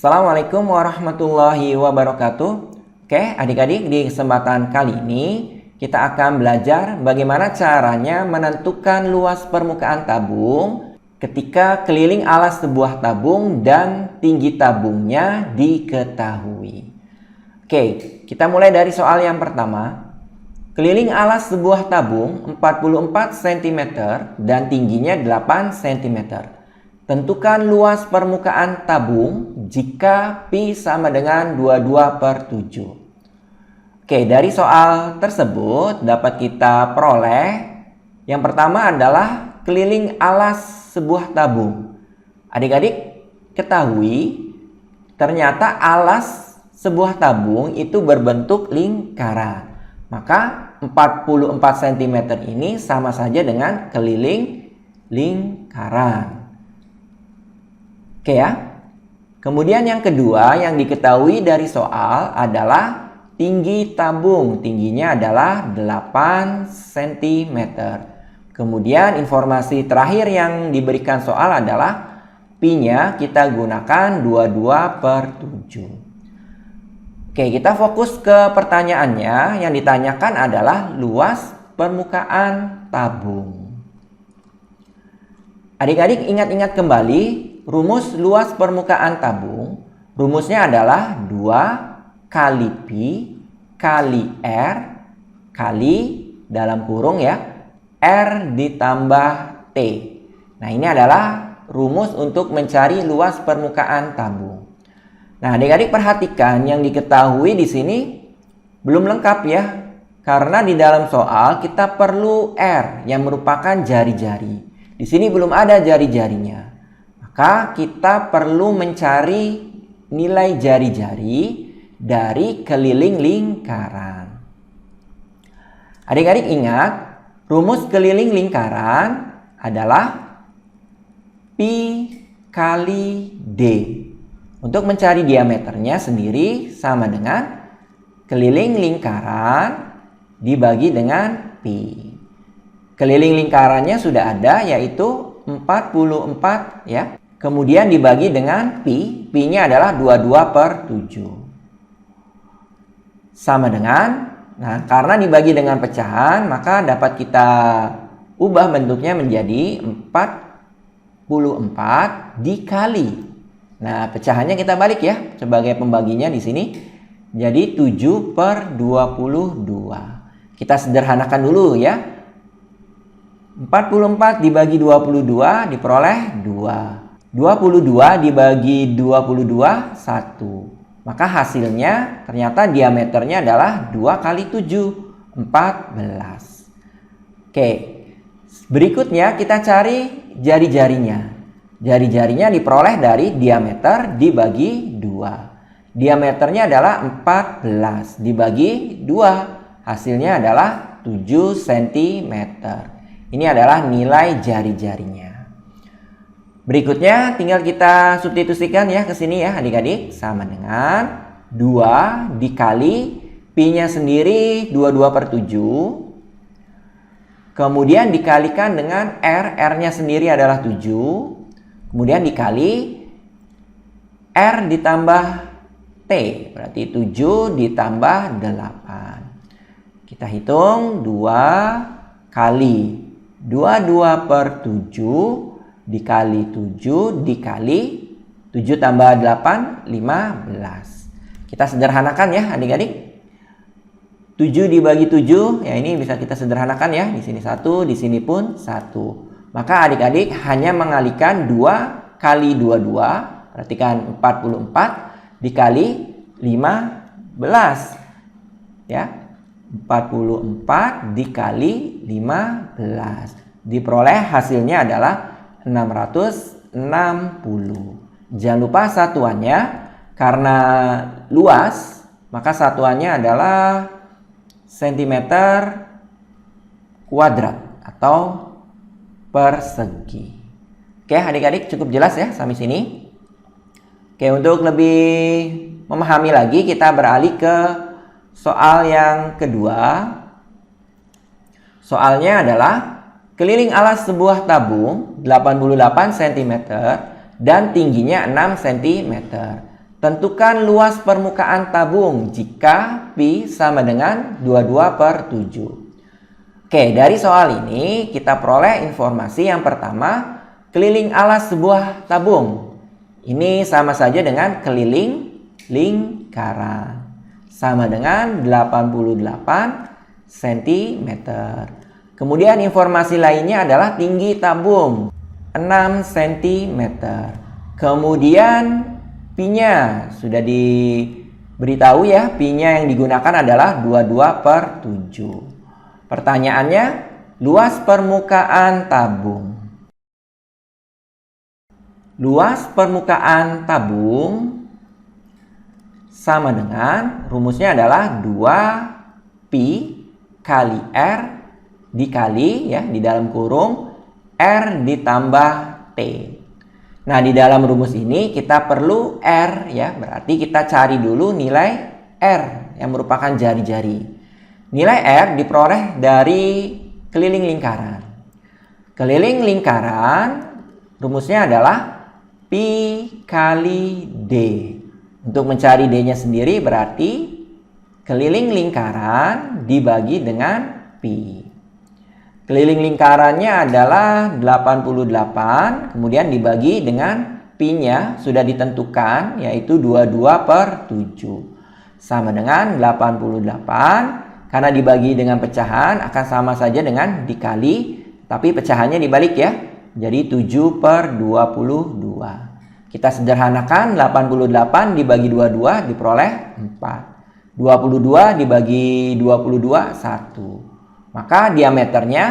Assalamualaikum warahmatullahi wabarakatuh. Oke, adik-adik, di kesempatan kali ini kita akan belajar bagaimana caranya menentukan luas permukaan tabung ketika keliling alas sebuah tabung dan tinggi tabungnya diketahui. Oke, kita mulai dari soal yang pertama. Keliling alas sebuah tabung 44 cm dan tingginya 8 cm. Tentukan luas permukaan tabung jika Pi sama dengan 22/7. Oke, dari soal tersebut dapat kita peroleh yang pertama adalah keliling alas sebuah tabung. Adik-adik ketahui ternyata alas sebuah tabung itu berbentuk lingkaran. Maka 44 cm ini sama saja dengan keliling lingkaran. Oke ya. Kemudian yang kedua yang diketahui dari soal adalah tinggi tabung. Tingginya adalah 8 cm. Kemudian informasi terakhir yang diberikan soal adalah Pi-nya kita gunakan 22/7. Oke, kita fokus ke pertanyaannya. Yang ditanyakan adalah luas permukaan tabung. Adik-adik ingat-ingat kembali rumus luas permukaan tabung. Rumusnya adalah 2 kali Pi kali R kali dalam kurung ya R ditambah T. Nah, ini adalah rumus untuk mencari luas permukaan tabung. Nah, adik-adik perhatikan yang diketahui di sini belum lengkap ya. Karena di dalam soal kita perlu R yang merupakan jari-jari. Di sini belum ada jari-jarinya. Maka kita perlu mencari nilai jari-jari dari keliling lingkaran. Adik-adik ingat, rumus keliling lingkaran adalah Pi kali D. Untuk mencari diameternya sendiri sama dengan keliling lingkaran dibagi dengan Pi. Keliling lingkarannya sudah ada, yaitu 44 ya. Kemudian dibagi dengan Pi. Pi-nya adalah 22/7. Sama dengan, nah karena dibagi dengan pecahan, maka dapat kita ubah bentuknya menjadi 44 dikali. Nah, pecahannya kita balik ya sebagai pembaginya di sini. Jadi 7/22. Kita sederhanakan dulu ya. 44 dibagi 22 diperoleh 2. 22 dibagi 22 1. Maka hasilnya ternyata diameternya adalah 2 kali 7 14. Oke. Berikutnya kita cari jari-jarinya. Jari-jarinya diperoleh dari diameter dibagi 2. Diameternya adalah 14 dibagi 2. Hasilnya adalah 7 cm. Ini adalah nilai jari-jarinya. Berikutnya tinggal kita substitusikan ya ke sini ya adik-adik. Sama dengan 2 dikali Pi-nya sendiri 22/7. Kemudian dikalikan dengan R. R-nya sendiri adalah 7. Kemudian dikali R ditambah T. Berarti 7 ditambah 8. Kita hitung 2 kali 22/7 dikali 7 dikali 7 tambah 8 15. Kita sederhanakan ya adik-adik. 7 dibagi 7 ya ini bisa kita sederhanakan ya. Di sini 1, di sini pun 1. Maka adik-adik hanya mengalihkan 2 kali 22. Perhatikan 44 dikali 15 ya. 44 dikali 15. Diperoleh hasilnya adalah 660. Jangan lupa satuannya, karena luas maka satuannya adalah sentimeter kuadrat atau persegi. Oke adik-adik, cukup jelas ya sampai sini. Oke, untuk lebih memahami lagi kita beralih ke soal yang kedua. Soalnya adalah keliling alas sebuah tabung 88 cm dan tingginya 6 cm. Tentukan luas permukaan tabung jika pi sama dengan 22/7. Oke, dari soal ini kita peroleh informasi yang pertama, keliling alas sebuah tabung. Ini sama saja dengan keliling lingkaran. Sama dengan 88 cm. Kemudian informasi lainnya adalah tinggi tabung 6 cm. Kemudian pi-nya sudah diberitahu ya, pi-nya yang digunakan adalah 22/7. Pertanyaannya, luas permukaan tabung. Luas permukaan tabung sama dengan, rumusnya adalah 2pi kali R dikali ya di dalam kurung R ditambah T. Nah, di dalam rumus ini kita perlu R ya, berarti kita cari dulu nilai R yang merupakan jari-jari. Nilai R diperoleh dari keliling lingkaran. Keliling lingkaran rumusnya adalah pi kali D. Untuk mencari D-nya sendiri berarti keliling lingkaran dibagi dengan pi. Keliling lingkarannya adalah 88, kemudian dibagi dengan pi-nya sudah ditentukan yaitu 22/7. Sama dengan 88, karena dibagi dengan pecahan akan sama saja dengan dikali, tapi pecahannya dibalik ya. Jadi 7/22. Kita sederhanakan, 88 dibagi 22 diperoleh 4. 22 dibagi 22, 1. Maka diameternya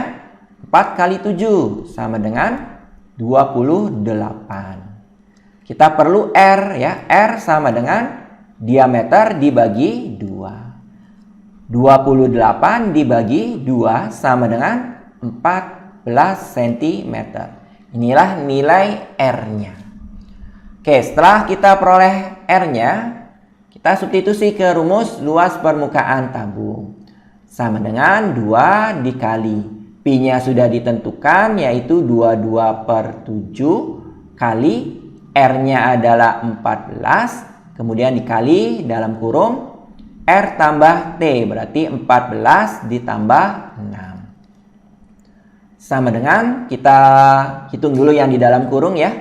4 kali 7 sama dengan 28. Kita perlu R ya. R sama dengan diameter dibagi 2. 28 dibagi 2 sama dengan 14 cm. Inilah nilai R-nya. Oke, setelah kita peroleh R-nya, kita substitusi ke rumus luas permukaan tabung. Sama dengan 2 dikali pi-nya sudah ditentukan yaitu 22/7 kali R-nya adalah 14, kemudian dikali dalam kurung R tambah T, berarti 14 ditambah 6. Sama dengan, kita hitung dulu yang di dalam kurung ya,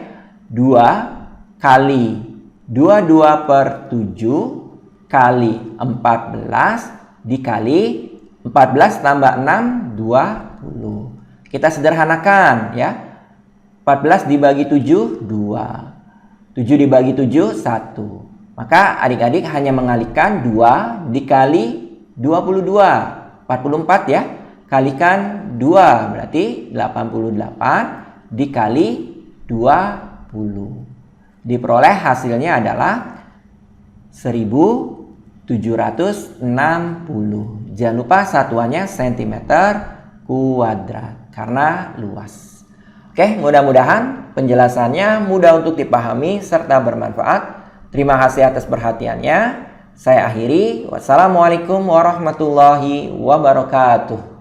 2 kali 22/7 kali 14 dikali 14 tambah 6, 20. Kita sederhanakan ya. 14 dibagi 7, 2. 7 dibagi 7, 1. Maka adik-adik hanya mengalihkan 2 dikali 22. 44 ya. Kalikan 2, berarti 88 dikali 20. Diperoleh hasilnya adalah 1760. Jangan lupa satuannya cm kuadrat karena luas. Oke, mudah-mudahan penjelasannya mudah untuk dipahami serta bermanfaat. Terima kasih atas perhatiannya. Saya akhiri. Wassalamualaikum warahmatullahi wabarakatuh.